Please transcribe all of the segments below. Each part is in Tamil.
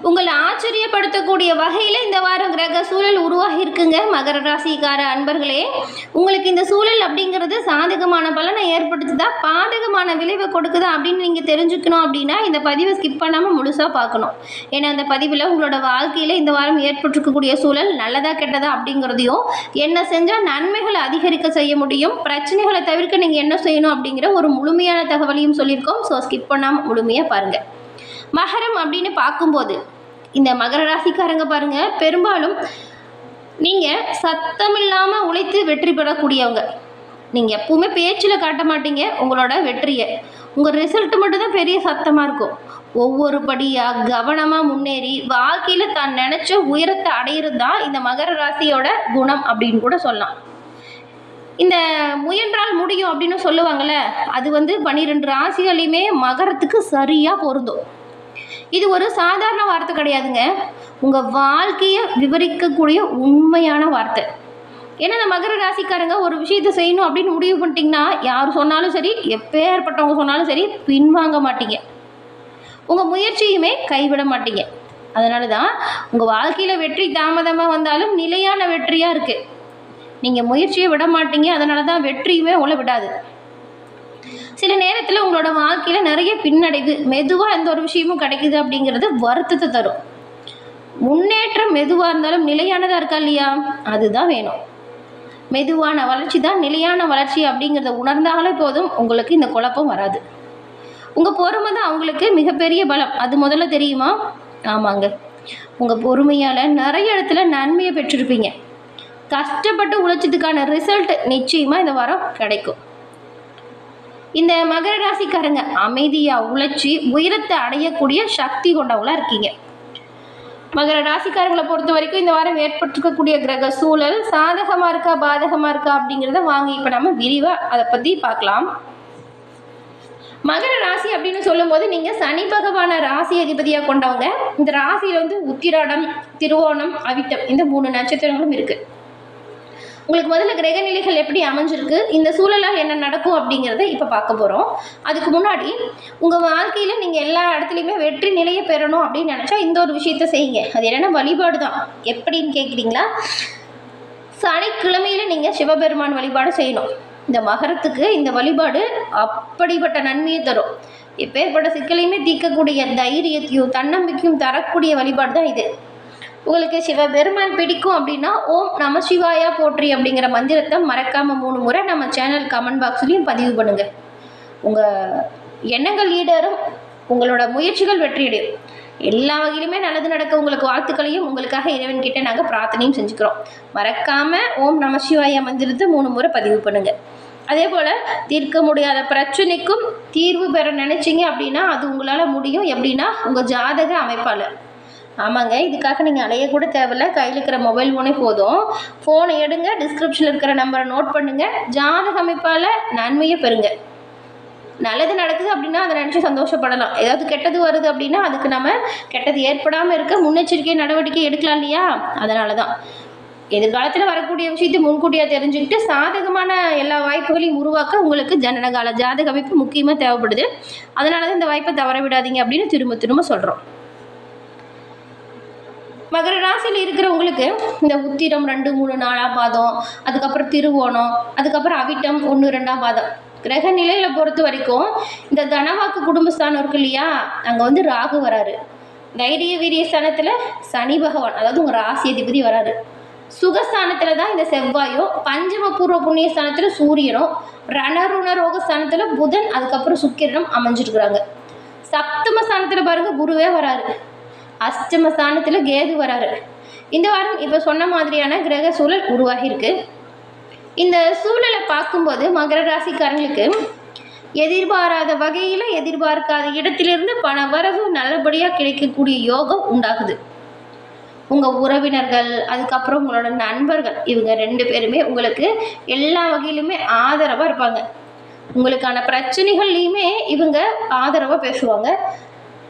உங்களை ஆச்சரியப்படுத்தக்கூடிய வகையில் இந்த வாரம் கிரக சூழல் உருவாகி இருக்குங்க. மகர ராசிக்கார அன்பர்களே, உங்களுக்கு இந்த சூழல் அப்படிங்கிறது சாதகமான பலனை ஏற்படுத்துதா, பாதகமான விளைவை கொடுக்குதா அப்படின்னு நீங்கள் தெரிஞ்சுக்கணும் அப்படின்னா இந்த பதிவை ஸ்கிப் பண்ணாமல் முழுசாக பார்க்கணும். ஏன்னா அந்த பதிவில் உங்களோட வாழ்க்கையில் இந்த வாரம் ஏற்பட்டிருக்கக்கூடிய சூழல் நல்லதா கெட்டதா அப்படிங்கிறதையும், என்ன செஞ்சால் நன்மைகளை அதிகரிக்க செய்ய முடியும், பிரச்சனைகளை தவிர்க்க நீங்கள் என்ன செய்யணும் அப்படிங்கிற ஒரு முழுமையான தகவலையும் சொல்லியிருக்கோம். ஸோ ஸ்கிப் பண்ணாமல் முழுமையாக பாருங்கள். மகரம் அப்படின்னு பார்க்கும்போது இந்த மகர ராசிக்காரங்க பாருங்க, பெரும்பாலும் நீங்கள் சத்தம் இல்லாமல் உழைத்து வெற்றி பெறக்கூடியவங்க. நீங்கள் எப்பவுமே பேச்சில் காட்ட மாட்டீங்க உங்களோட வெற்றியை. உங்கள் ரிசல்ட் மட்டும்தான் பெரிய சத்தமாக இருக்கும். ஒவ்வொரு படியாக கவனமாக முன்னேறி வாழ்க்கையில் தான் நினச்ச உயரத்தை அடையிறது தான் இந்த மகர ராசியோட குணம் அப்படின்னு கூட சொல்லலாம். இந்த முயன்றால் முடியும் அப்படின்னு சொல்லுவாங்கள்ல, அது 12 ராசிகளையுமே மகரத்துக்கு சரியாக பொருந்தும். இது ஒரு சாதாரண வார்த்தை கிடையாதுங்க, உங்கள் வாழ்க்கையை விவரிக்கக்கூடிய உண்மையான வார்த்தை. ஏன்னா இந்த மகர ராசிக்காரங்க ஒரு விஷயத்தை செய்யணும் அப்படின்னு முடிவு பண்ணிட்டீங்கன்னா, யார் சொன்னாலும் சரி, எப்பேற்பட்டவங்க சொன்னாலும் சரி, பின்வாங்க மாட்டீங்க. உங்கள் முயற்சியுமே கைவிட மாட்டீங்க. அதனால தான் உங்கள் வாழ்க்கையில் வெற்றி தாமதமாக வந்தாலும் நிலையான வெற்றியாக இருக்குது. நீங்கள் முயற்சியை விட மாட்டீங்க. அதனால தான் வெற்றியுமே உங்களை விடாது. சில நேரத்தில் உங்களோட வாழ்க்கையில் நிறைய பின்னடைவு, மெதுவாக எந்த ஒரு விஷயமும் கிடைக்குது அப்படிங்கிறது வருத்தத்தை தரும். முன்னேற்றம் மெதுவாக இருந்தாலும் நிலையானதாக இருக்கா இல்லையா, அதுதான் வேணும். மெதுவான வளர்ச்சி தான் நிலையான வளர்ச்சி அப்படிங்கிறத உணர்ந்தாலே போதும், உங்களுக்கு இந்த குழப்பம் வராது. உங்கள் பொறுமை தான் அவங்களுக்கு மிகப்பெரிய பலம். அது முதல்ல தெரியுமா? ஆமாங்க, உங்கள் பொறுமையால் நிறைய இடத்துல நன்மையை பெற்றிருப்பீங்க. கஷ்டப்பட்டு உழைச்சதுக்கான ரிசல்ட் நிச்சயமாக இந்த வாரம் கிடைக்கும். இந்த மகர ராசிக்காரங்க அமைதியாக உழைச்சி உயரத்தை அடையக்கூடிய சக்தி கொண்டவங்களா இருக்கீங்க. மகர ராசிக்காரங்களை பொறுத்த வரைக்கும் இந்த வாரம் ஏற்பட்டிருக்கக்கூடிய கிரக சூழல் சாதகமாக இருக்கா பாதகமாக இருக்கா அப்படிங்கிறத வாங்க இப்போ நம்ம விரிவாக அதை பற்றி பார்க்கலாம். மகர ராசி அப்படின்னு சொல்லும்போது நீங்கள் சனி பகவான ராசி அதிபதியாக கொண்டவங்க. இந்த ராசியில் உத்திராடம், திருவோணம், அவிட்டம் இந்த 3 நட்சத்திரங்களும் இருக்குது. உங்களுக்கு முதல்ல கிரக நிலைகள் எப்படி அமைஞ்சிருக்கு, இந்த சூழலால் என்ன நடக்கும் அப்படிங்கிறத இப்போ பார்க்க போகிறோம். அதுக்கு முன்னாடி உங்கள் வாழ்க்கையில் நீங்கள் எல்லா இடத்துலையுமே வெற்றி நிலையை பெறணும் அப்படின்னு நினச்சா இந்த ஒரு விஷயத்த செய்யுங்க. அது என்னென்னா வழிபாடு தான். எப்படின்னு கேட்குறீங்களா? சனிக்கிழமையில் நீங்கள் சிவபெருமான் வழிபாடு செய்யணும். இந்த மகரத்துக்கு இந்த வழிபாடு அப்படிப்பட்ட நன்மையை தரும். எப்பேற்பட்ட சிக்கலையுமே தீர்க்கக்கூடிய தைரியத்தையும் தன்னம்பிக்கையும் தரக்கூடிய வழிபாடு தான் இது. உங்களுக்கு சிவபெருமான் பிடிக்கும் அப்படின்னா ஓம் நம சிவாயா போற்றி அப்படிங்கிற மந்திரத்தை மறக்காமல் 3 முறை நம்ம சேனல் கமெண்ட் பாக்ஸ்லையும் பதிவு பண்ணுங்கள். உங்கள் எண்ணங்கள் ஈடேறும், உங்களோட முயற்சிகள் வெற்றியடையும். எல்லா வகையிலுமே நல்லது நடக்க உங்களுக்கு வாழ்த்துக்களையும் உங்களுக்காக இறைவன்கிட்ட நாங்கள் பிரார்த்தனையும் செஞ்சுக்கிறோம். மறக்காமல் ஓம் நம சிவாயா மந்திரத்தை 3 முறை பதிவு பண்ணுங்கள். அதே போல் தீர்க்க முடியாத பிரச்சனைக்கும் தீர்வு பெற நினச்சிங்க அப்படின்னா அது உங்களால் முடியும். எப்படின்னா உங்கள் ஜாதக அமைப்பால். ஆமாங்க, இதுக்காக நீங்கள் அலைய கூட தேவையில்ல. கையில் இருக்கிற மொபைல் ஃபோனே போதும். ஃபோனை எடுங்க, டிஸ்கிரிப்ஷனில் இருக்கிற நம்பரை நோட் பண்ணுங்கள். ஜாதக அமைப்பால் நன்மையை பெறுங்க. நல்லது நடக்குது அப்படின்னா அதை நினச்சி சந்தோஷப்படலாம். ஏதாவது கெட்டது வருது அப்படின்னா அதுக்கு நம்ம கெட்டது ஏற்படாமல் இருக்க முன்னெச்சரிக்கை நடவடிக்கை எடுக்கலாம் இல்லையா? அதனால தான் எதிர்காலத்தில் வரக்கூடிய விஷயத்தை முன்கூட்டியாக தெரிஞ்சுக்கிட்டு சாதகமான எல்லா வாய்ப்புகளையும் உருவாக்க உங்களுக்கு ஜனனகால ஜாதக அமைப்பு முக்கியமாக தேவைப்படுது. அதனால தான் இந்த வாய்ப்பை தவற விடாதீங்க அப்படின்னு திரும்ப திரும்ப சொல்கிறோம். மகர ராசியில் இருக்கிறவங்களுக்கு இந்த உத்திரம் 2, 3, 4ஆம் பாதம், அதுக்கப்புறம் திருவோணம், அதுக்கப்புறம் அவிட்டம் 1, 2ஆம் பாதம் கிரக நிலையில் பொறுத்த வரைக்கும் இந்த தனவாக்கு குடும்பஸ்தானம் இருக்கு இல்லையா, அங்கே ராகு வராரு. தைரிய வீரிய ஸ்தானத்தில் சனி பகவான், அதாவது உங்கள் ராசி அதிபதி வராரு. சுகஸ்தானத்தில் தான் இந்த செவ்வாயும், பஞ்சம பூர்வ புண்ணிய ஸ்தானத்தில் சூரியனும், ரணருண ரோக ஸ்தானத்தில் புதன், அதுக்கப்புறம் சுக்கிரனும் அமைஞ்சிருக்கிறாங்க. சப்தம ஸ்தானத்தில் பாருங்கள் குருவே வராரு. அஷ்டம ஸ்தானத்தில் கேது வராரு. இந்த வாரம் இப்போ சொன்ன மாதிரியான கிரக சூழல் உருவாகியிருக்கு. இந்த சூழலை பார்க்கும்போது மகர ராசிக்காரங்களுக்கு எதிர்பாராத வகையில் எதிர்பார்க்காத இடத்திலிருந்து பண வரவு நல்லபடியாக கிடைக்கக்கூடிய யோகம் உண்டாகுது. உங்கள் உறவினர்கள், அதுக்கப்புறம் உங்களோட நண்பர்கள், இவங்க 2 பேருமே உங்களுக்கு எல்லா வகையிலுமே ஆதரவாக இருப்பாங்க. உங்களுக்கான பிரச்சனைகள்லையுமே இவங்க ஆதரவாக பேசுவாங்க.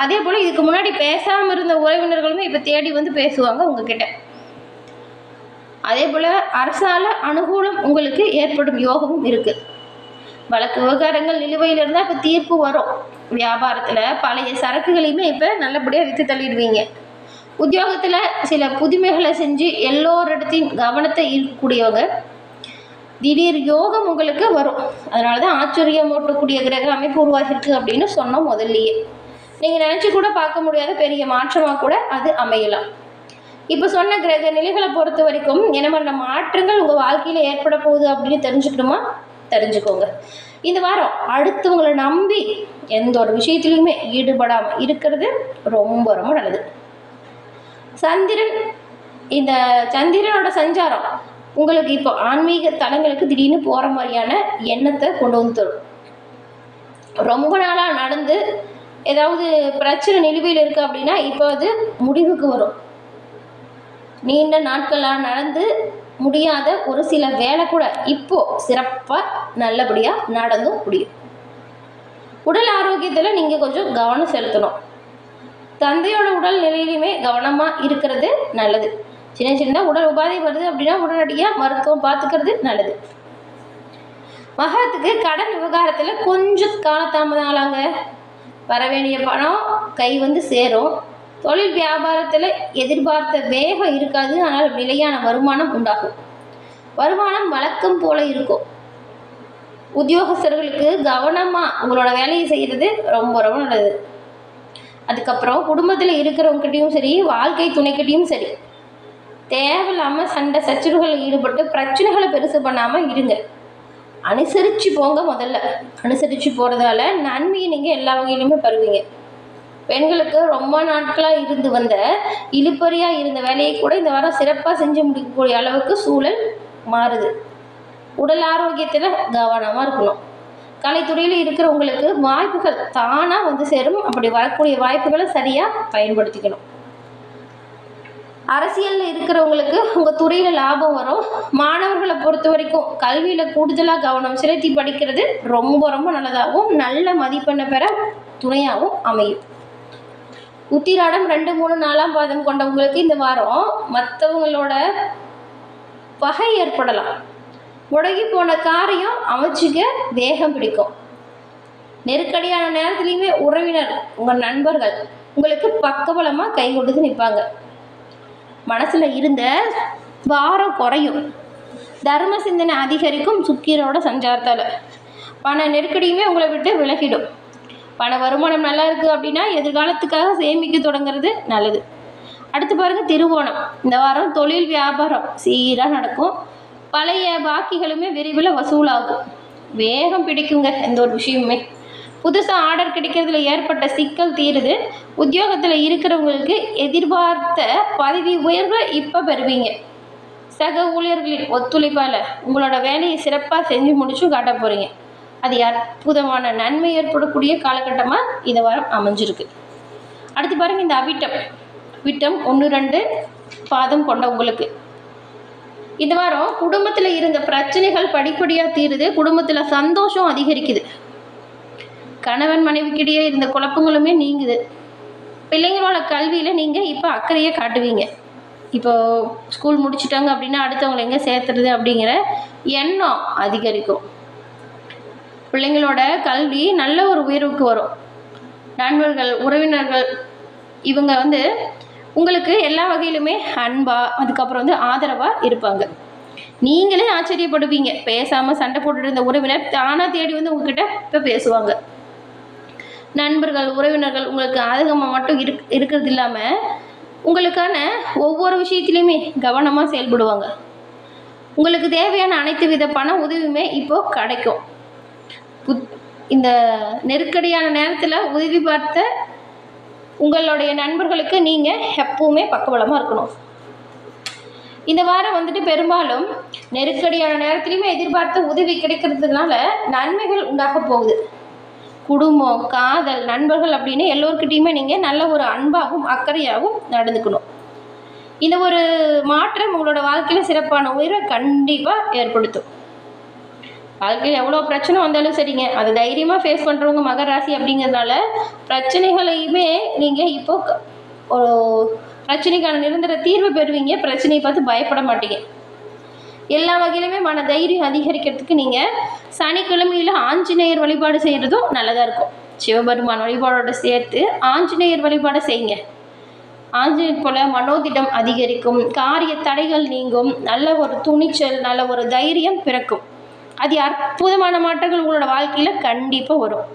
அதே போல் இதுக்கு முன்னாடி பேசாமல் இருந்த உறவினர்களுமே இப்போ தேடி பேசுவாங்க உங்ககிட்ட. அதே போல் அரசால அனுகூலம் உங்களுக்கு ஏற்படும் யோகமும் இருக்குது. வழக்கு விவகாரங்கள் நிலுவையில் இருந்தால் இப்போ தீர்ப்பு வரும். வியாபாரத்தில் பழைய சரக்குகளையுமே இப்போ நல்லபடியாக விற்று தள்ளிடுவீங்க. உத்தியோகத்தில் சில புதுமைகளை செஞ்சு எல்லோரிடத்தையும் கவனத்தை ஈர்க்கக்கூடியவங்க. திடீர் யோகம் உங்களுக்கு வரும். அதனால தான் ஆச்சரியம் ஊட்டக்கூடிய கிரக அமைப்பு உருவாகிருக்கு அப்படின்னு சொன்னோம் முதல்லையே. நீங்கள் நினச்சி கூட பார்க்க முடியாத பெரிய மாற்றமாக கூட அது அமையலாம். இப்போ சொன்ன கிரக நிலைகளை பொறுத்த வரைக்கும் என்ன பண்ண மாற்றங்கள் உங்கள் வாழ்க்கையில் ஏற்பட போகுது அப்படின்னு தெரிஞ்சுக்கணுமா? தெரிஞ்சுக்கோங்க. இந்த வாரம் அடுத்தவங்களை நம்பி எந்த ஒரு விஷயத்துலையுமே ஈடுபடாமல் இருக்கிறது ரொம்ப ரொம்ப நல்லது. இந்த சந்திரனோட சஞ்சாரம் உங்களுக்கு இப்போ ஆன்மீக தலங்களுக்கு திடீர்னு போகிற மாதிரியான எண்ணத்தை கொண்டு வந்து தரும். ரொம்ப நாளாக நடந்து ஏதாவது பிரச்சனை நிலுவையில் இருக்குது அப்படின்னா இப்போ அது முடிவுக்கு வரும். நீண்ட நாட்களாக நடந்து முடியாத ஒரு சில வேலை கூட இப்போது சிறப்பாக நல்லபடியாக நடந்தும் முடியும். உடல் ஆரோக்கியத்தில் நீங்கள் கொஞ்சம் கவனம் செலுத்தணும். தந்தையோட உடல் நிலையிலுமே கவனமாக இருக்கிறது நல்லது. சின்ன சின்ன உடல் உபாதை வருது அப்படின்னா உடனடியாக மருத்துவம் பார்த்துக்கிறது நல்லது. மகரத்துக்கு கடன் விவகாரத்தில் கொஞ்சம் காலதாமதம் ஆளாங்க. வர வேண்டிய பணம் கை வந்து சேரும். தொழில் வியாபாரத்தில் எதிர்பார்த்த வேகம் இருக்காது, ஆனால் நிலையான வருமானம் உண்டாகும். வருமானம் வழக்கம் போல இருக்கும். உத்தியோகஸ்தர்களுக்கு கவனமாக உங்களோட வேலையை செய்கிறது ரொம்ப ரொம்ப நல்லது. அதுக்கப்புறம் குடும்பத்தில் இருக்கிறவங்ககிட்டையும் சரி, வாழ்க்கை துணைக்கிட்டையும் சரி, தேவையில்லாமல் சண்டை சச்சரவுகளில் ஈடுபட்டு பிரச்சனைகளை பெருசு பண்ணாமல் இருங்க. அனுசரித்து போங்க. முதல்ல அனுசரித்து போகிறதால நன்மையை நீங்கள் எல்லா வகையிலுமே பெறுவீங்க. பெண்களுக்கு ரொம்ப நாட்களாக இருந்து வந்த இழுப்பறியாக இருந்த வேலையை கூட இந்த வாரம் சிறப்பாக செஞ்சு முடிக்கக்கூடிய அளவுக்கு சூழல் மாறுது. உடல் ஆரோக்கியத்தில் கவனமாக இருக்கணும். கலைத்துறையில் இருக்கிறவங்களுக்கு வாய்ப்புகள் தானாக வந்து சேரும். அப்படி வரக்கூடிய வாய்ப்புகளை சரியாக பயன்படுத்திக்கணும். அரசியலில் இருக்கிறவங்களுக்கு உங்கள் துறையில் லாபம் வரும். மாணவர்களை பொறுத்த வரைக்கும் கல்வியில் கூடுதலாக கவனம் செலுத்தி படிக்கிறது ரொம்ப ரொம்ப நல்லதாகவும் நல்ல மதிப்பெண்ணை பெற துணையாகவும் அமையும். உத்திராடம் 2, 3, 4ஆம் பாதம் கொண்டவங்களுக்கு இந்த வாரம் மற்றவங்களோட பகை ஏற்படலாம். முடங்கி போன காரியம் அமைச்சிக்க வேகம் பிடிக்கும். நெருக்கடியான நேரத்துலையுமே உறவினர், உங்கள் நண்பர்கள் உங்களுக்கு பக்கபலமாக கை கொடுத்து நிற்பாங்க. மனசில் இருந்த பாரம் குறையும். தர்ம சிந்தனை அதிகரிக்கும். சுக்கிரனோட சஞ்சாரத்தால் பண நெருக்கடியுமே உங்களை விட்டு விலகிடும். பண வருமானம் நல்லா இருக்குது அப்படின்னா எதிர்காலத்துக்காக சேமிக்க தொடங்குறது நல்லது. அடுத்து பாருங்கள் திருவோணம். இந்த வாரம் தொழில் வியாபாரம் சீராக நடக்கும். பழைய பாக்கிகளுமே விரைவில் வசூலாகும். வேகம் பிடிக்குங்க எந்த ஒரு விஷயமுமே. புதுசாக ஆர்டர் கிடைக்கிறதுல ஏற்பட்ட சிக்கல் தீருது. உத்தியோகத்தில் இருக்கிறவங்களுக்கு எதிர்பார்த்த பதவி உயர்வை இப்போ பெறுவீங்க. சக ஊழியர்களின் ஒத்துழைப்பால் உங்களோட வேலையை சிறப்பாக செஞ்சு முடிச்சும் காட்ட போகிறீங்க. அது அற்புதமான நன்மை ஏற்படக்கூடிய காலகட்டமாக இந்த வாரம் அமைஞ்சிருக்கு. அடுத்து பாருங்கள் இந்த விட்டம் 1, 2 பாதம் கொண்ட உங்களுக்கு இந்த வாரம் குடும்பத்தில் இருந்த பிரச்சனைகள் படிப்படியாக தீருது. குடும்பத்தில் சந்தோஷம் அதிகரிக்குது. கணவன் மனைவிக்கிடையே இருந்த குழப்பங்களுமே நீங்குது. பிள்ளைங்களோட கல்வியில் நீங்கள் இப்போ அக்கறையை காட்டுவீங்க. இப்போது ஸ்கூல் முடிச்சுட்டாங்க அப்படின்னா அடுத்தவங்களை எங்கே சேர்த்துறது அப்படிங்கிற எண்ணம் அதிகரிக்கும். பிள்ளைங்களோட கல்வி நல்ல ஒரு உயர்வுக்கு வரும். நண்பர்கள், உறவினர்கள் இவங்க வந்து உங்களுக்கு எல்லா வகையிலுமே அன்பாக, அதுக்கப்புறம் வந்து ஆதரவாக இருப்பாங்க. நீங்களே ஆச்சரியப்படுவீங்க. பேசாமல் சண்டை போட்டுட்டு இருந்த உறவினர் தானாக தேடி வந்து உங்ககிட்ட இப்போ பேசுவாங்க. நண்பர்கள், உறவினர்கள் உங்களுக்கு ஆதகமாக மட்டும் இருக்கிறது இல்லாமல் உங்களுக்கான ஒவ்வொரு விஷயத்துலையுமே கவனமாக செயல்படுவாங்க. உங்களுக்கு தேவையான அனைத்து வித பண உதவியுமே இப்போது கிடைக்கும். இந்த நெருக்கடியான நேரத்தில் உதவி பார்த்த உங்களுடைய நண்பர்களுக்கு நீங்கள் எப்பவுமே பக்கபலமாக இருக்கணும். இந்த வாரம் வந்துட்டு பெரும்பாலும் நெருக்கடியான நேரத்துலையுமே எதிர்பார்த்த உதவி கிடைக்கிறதுனால நன்மைகள் உண்டாக போகுது. குடும்பம், காதல், நண்பர்கள் அப்படின்னு எல்லோருக்கிட்டையுமே நீங்கள் நல்ல ஒரு அன்பாகவும் அக்கறையாகவும் நடந்துக்கணும். இந்த ஒரு மாற்றம் உங்களோட வாழ்க்கையில் சிறப்பான உயர்வை கண்டிப்பாக ஏற்படுத்தும். வாழ்க்கையில் எவ்வளோ பிரச்சனை வந்தாலும் சரிங்க, அதை தைரியமாக ஃபேஸ் பண்ணுறவங்க மகர ராசி அப்படிங்கிறதுனால பிரச்சனைகளையுமே நீங்கள் இப்போது ஒரு பிரச்சனைக்கான நிரந்தர தீர்வு பெறுவீங்க. பிரச்சனையை பார்த்து பயப்பட மாட்டீங்க. எல்லா வகையிலுமே மன தைரியம் அதிகரிக்கிறதுக்கு நீங்கள் சனிக்கிழமையில் ஆஞ்சநேயர் வழிபாடு செய்கிறதும் நல்லதாக இருக்கும். சிவபெருமான் வழிபாடோடு சேர்த்து ஆஞ்சநேயர் வழிபாடு செய்யுங்க. ஆஞ்சநேயர் போல மனோதிடம் அதிகரிக்கும், காரிய தடைகள் நீங்கும், நல்ல ஒரு துணிச்சல், நல்ல ஒரு தைரியம் பிறக்கும். அது அற்புதமான மாற்றங்கள் உங்களோட வாழ்க்கையில் கண்டிப்பாக வரும்.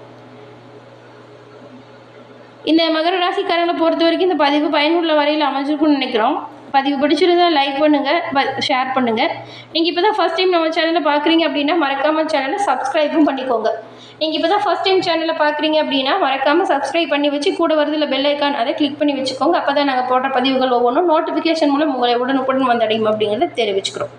இந்த மகர ராசிக்காரங்களை பொறுத்த வரைக்கும் இந்த பதிவு பயனுள்ள வரையில் அமைஞ்சிருக்கும்னு நினைக்கிறோம். பதிவு பிடிச்சிருந்தா லைக் பண்ணுங்கள், ஷேர் பண்ணுங்கள். நீங்கள் இப்போ தான் ஃபஸ்ட் டைம் நம்ம சேனலில் பார்க்குறீங்க அப்படின்னா மறக்காமல் சேனலை சப்ஸ்கிரைபும் பண்ணிக்கோங்க. நீங்கள் இப்போ தான் ஃபஸ்ட் டைம் சேனலில் பார்க்குறீங்க அப்படின்னா மறக்காமல் சப்ஸ்கிரைப் பண்ணி வச்சு கூட வருதில்ல பெல் ஐக்கான் அதை கிளிக் பண்ணி வச்சுக்கோங்க. அப்போ தான் நாங்கள் போடுற பதிவுகள் ஒவ்வொன்றும் நோட்டிஃபிகேஷன் மூலம் உங்களை உடனுக்குடன் வந்தடையும் அப்படிங்கிறத தெரிவிச்சுக்கிறோம்.